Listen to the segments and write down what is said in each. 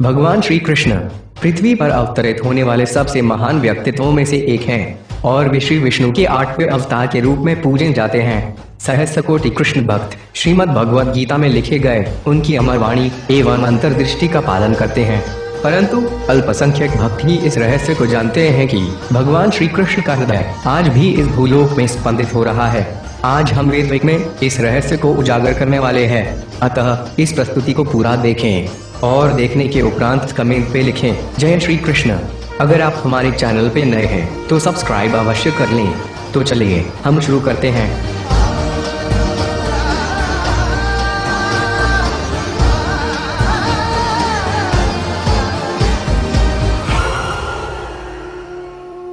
भगवान श्री कृष्ण पृथ्वी पर अवतरित होने वाले सबसे महान व्यक्तित्वों में से एक हैं और वे श्री विष्णु के 8वें अवतार के रूप में पूजे जाते हैं। सहस्र कोटि कृष्ण भक्त श्रीमद् भगवद गीता में लिखे गए उनकी अमर वाणी एवं अंतर्दृष्टि का पालन करते हैं, परंतु अल्पसंख्यक भक्त ही इस रहस्य को जानते हैं कि भगवान श्री कृष्ण का हृदय आज भी इस भूलोक में स्पंदित हो रहा है। आज हम वेद में इस रहस्य को उजागर करने वाले हैं, अतः इस प्रस्तुति को पूरा देखें और देखने के उपरांत कमेंट पे लिखें जय श्री कृष्ण। अगर आप हमारे चैनल पे नए हैं तो सब्सक्राइब अवश्य कर लें। तो चलिए हम शुरू करते हैं।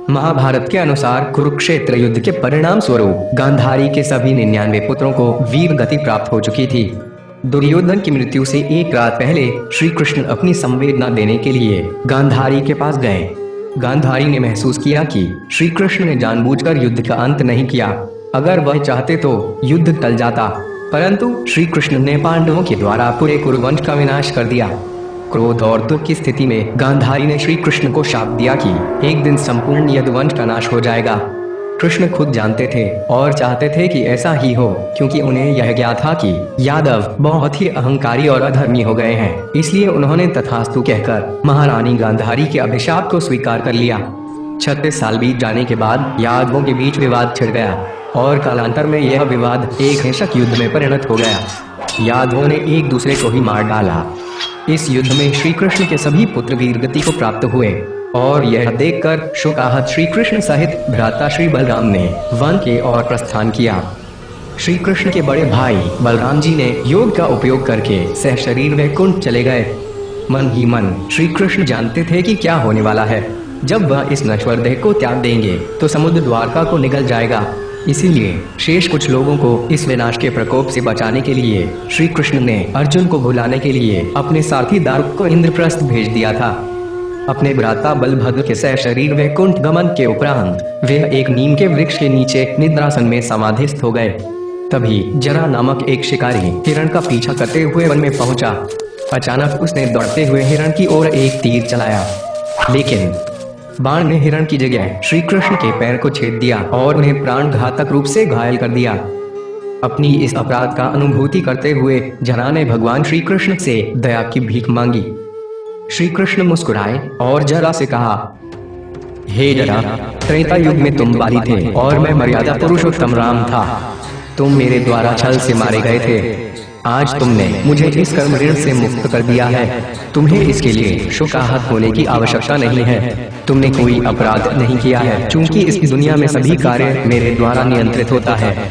महाभारत के अनुसार कुरुक्षेत्र युद्ध के परिणाम स्वरूप गांधारी के सभी 99 पुत्रों को वीर गति प्राप्त हो चुकी थी। दुर्योधन की मृत्यु से एक रात पहले श्री कृष्ण अपनी संवेदना देने के लिए गांधारी के पास गए। गांधारी ने महसूस किया कि श्री कृष्ण ने जानबूझकर युद्ध का अंत नहीं किया। अगर वह चाहते तो युद्ध टल जाता, परंतु श्री कृष्ण ने पांडवों के द्वारा पूरे कुरुवंश का विनाश कर दिया। क्रोध और दुख की स्थिति में गांधारी ने श्री कृष्ण को शाप दिया कि एक दिन संपूर्ण यदुवंश का नाश हो जाएगा। कृष्ण खुद जानते थे और चाहते थे कि ऐसा ही हो, क्योंकि उन्हें यह ज्ञात था कि यादव बहुत ही अहंकारी और अधर्मी हो गए हैं। इसलिए उन्होंने तथास्तु कहकर महारानी गांधारी के अभिशाप को स्वीकार कर लिया। 36 साल बीत जाने के बाद यादवों के बीच विवाद छिड़ गया और कालांतर में यह विवाद एक हिंसक युद्ध में परिणत हो गया। यादवों ने एक दूसरे को ही मार डाला। इस युद्ध में श्री कृष्ण के सभी पुत्र वीरगति को प्राप्त हुए और यह देखकर शोकाहत श्री कृष्ण सहित भ्राता श्री बलराम ने वन की ओर प्रस्थान किया। श्री कृष्ण के बड़े भाई बलराम जी ने योग का उपयोग करके सह शरीर वैकुंठ चले गए। मन ही मन श्री कृष्ण जानते थे कि क्या होने वाला है। जब वह इस नश्वर देह को त्याग देंगे तो समुद्र द्वारका को निगल जाएगा। इसीलिए शेष कुछ लोगों को इस विनाश के प्रकोप से बचाने के लिए श्री कृष्ण ने अर्जुन को भुलाने के लिए अपने सारथी दारुक को इंद्रप्रस्थ भेज दिया था। अपने भ्राता बलभद्र के सह शरीर वैकुंठ गमन के उपरांत वे एक नीम के वृक्ष के नीचे निद्रासन में समाधिस्थ हो गए। तभी जरा नामक एक शिकारी हिरण का पीछा करते हुए वन में पहुंचा। अचानक उसने दौड़ते हुए हिरण की ओर एक तीर चलाया, लेकिन बाण ने हिरण की जगह श्री कृष्ण के पैर को छेद दिया और उन्हें प्राण घातक रूप से घायल कर दिया। अपनी इस अपराध का अनुभूति करते हुए जरा ने भगवान श्री कृष्ण से दया की भीख मांगी। श्री कृष्ण मुस्कुराए और जरा से कहा, हे जरा, त्रेता युग में तुम बाली थे और मैं मर्यादा पुरुषोत्तम राम था। तुम मेरे द्वारा छल से मारे गए थे। आज तुमने मुझे इस कर्म ऋण से मुक्त कर दिया है। तुम्हें इसके लिए शोकाहत होने की आवश्यकता नहीं है। तुमने कोई अपराध नहीं किया है, क्योंकि इस दुनिया में सभी कार्य मेरे द्वारा नियंत्रित होता है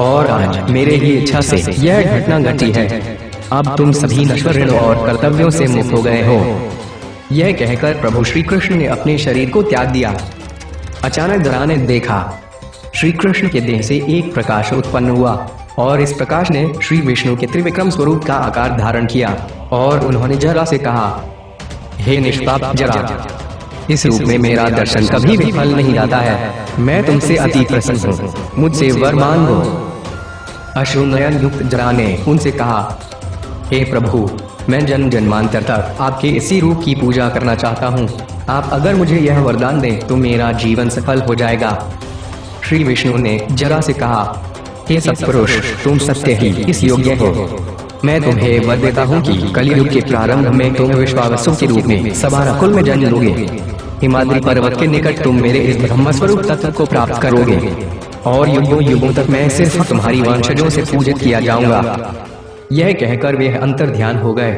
और आज मेरे ही इच्छा से यह घटना घटी है। अब तुम सभी नश्वर ऋण और कर्तव्यों से मुक्त हो गए हो। यह कहकर प्रभु श्री कृष्ण ने अपने शरीर को त्याग दिया। अचानक जरा ने देखा श्री कृष्ण के देह से एक प्रकाश उत्पन्न हुआ और इस प्रकाश ने श्री विष्णु के त्रिविक्रम स्वरूप का आकार धारण किया और उन्होंने जरा से कहा, हे निष्पाप जरा, इस रूप में मेरा दर्शन कभी विफल नहीं जाता है। मैं तुमसे अति प्रसन्न हूँ, मुझसे वर मांगो। अश्रुनयन युक्त जरा ने उनसे कहा, हे प्रभु, मैं जन्म जन्मांतर तक आपके इसी रूप की पूजा करना चाहता हूँ। आप अगर मुझे यह वरदान दें तो मेरा जीवन सफल हो जाएगा। श्री विष्णु ने जरा से कहा, हे सत्पुरुष, तुम सत्य ही इस योग्य हो। मैं तुम्हें वर देता हूँ कि कलियुग के प्रारंभ में तुम विश्वावसु के रूप में सवारा कुल में जन्म लोगे। हिमाद्री पर्वत के निकट तुम मेरे इस ब्रह्म स्वरूप तत्व को प्राप्त करोगे और युगों युगों तक मैं सिर्फ तुम्हारी वंशजों से पूजित किया जाऊंगा। यह कहकर वे अंतर ध्यान हो गए।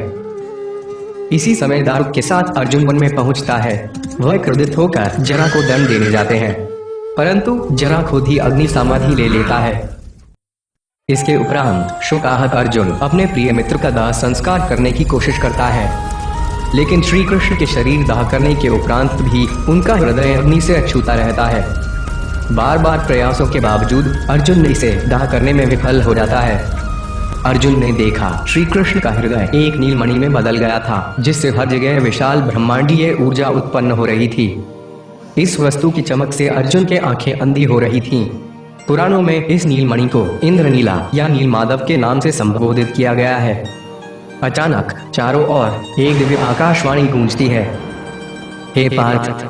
इसी समय दारुक के साथ अर्जुन वन में पहुंचता है। वह क्रोधित होकर जरा को दंड देने जाते हैं, परंतु जरा खुद ही अग्नि समाधि ले लेता है। इसके उपरांत शोकाहत अर्जुन अपने प्रिय मित्र का दाह संस्कार करने की कोशिश करता है, लेकिन श्री कृष्ण के शरीर दाह करने के उपरांत भी उनका हृदय अग्नि से अछूता रहता है। बार बार प्रयासों के बावजूद अर्जुन इसे दाह करने में विफल हो जाता है। अर्जुन ने देखा श्री कृष्ण का हृदय एक नीलमणि में बदल गया था, जिससे हर जगह विशाल ब्रह्मांडीय ऊर्जा उत्पन्न हो रही थी। इस वस्तु की चमक से अर्जुन के आंखें अंधी हो रही थीं। पुराणों में इस नीलमणि को इंद्रनीला या नीलमाधव के नाम से संबोधित किया गया है। अचानक चारों ओर एक दिव्य आकाशवाणी गूंजती है। हे पार्थ,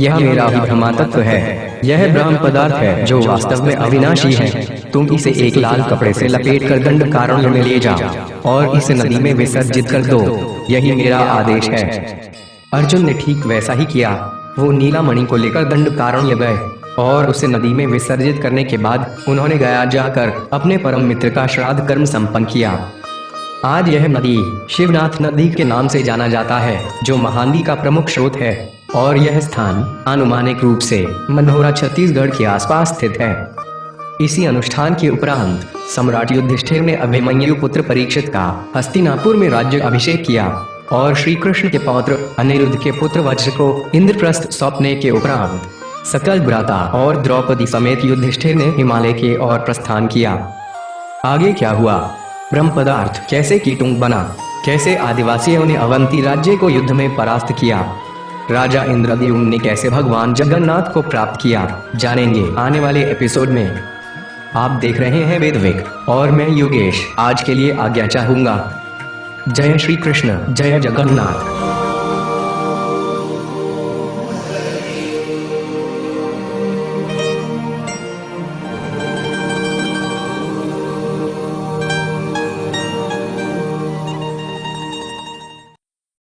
यह मेरा ही ब्रह्मतत्व है। यह ब्रह्म पदार्थ है जो वास्तव में अविनाशी है। तुम इसे एक लाल कपड़े से लपेटकर दंडकारण्य में ले जाओ और इसे नदी में विसर्जित कर दो। यही मेरा आदेश है। अर्जुन ने ठीक वैसा ही किया। वो नीलामणि को लेकर दंडकारण्य गए और उसे नदी में विसर्जित करने के बाद उन्होंने गया जाकर अपने परम मित्र का श्राद्ध कर्म संपन्न किया। आज यह नदी शिवनाथ नदी के नाम से जाना जाता है, जो महानदी का प्रमुख स्रोत है, और यह स्थान अनुमानिक रूप से मनोहरा छत्तीसगढ़ के आसपास स्थित है। इसी अनुष्ठान के उपरांत सम्राट युधिष्ठिर ने अभिमन्यु पुत्र परीक्षित का हस्तिनापुर में राज्य अभिषेक किया और श्री कृष्ण के पौत्र अनिरुद्ध के पुत्र वज्र को इंद्रप्रस्थ सौंपने के उपरांत सकल भ्राता और द्रौपदी समेत युधिष्ठिर ने हिमालय की ओर प्रस्थान किया। आगे क्या हुआ? ब्रह्म पदार्थ कैसे कीटुंग बना? कैसे आदिवासियों ने अवंती राज्य को युद्ध में परास्त किया? राजा इंद्रद्युम्न ने कैसे भगवान जगन्नाथ को प्राप्त किया? जानेंगे आने वाले एपिसोड में। आप देख रहे हैं वेदवेग और मैं योगेश आज के लिए आज्ञा चाहूंगा। जय श्री कृष्ण, जय जगन्नाथ।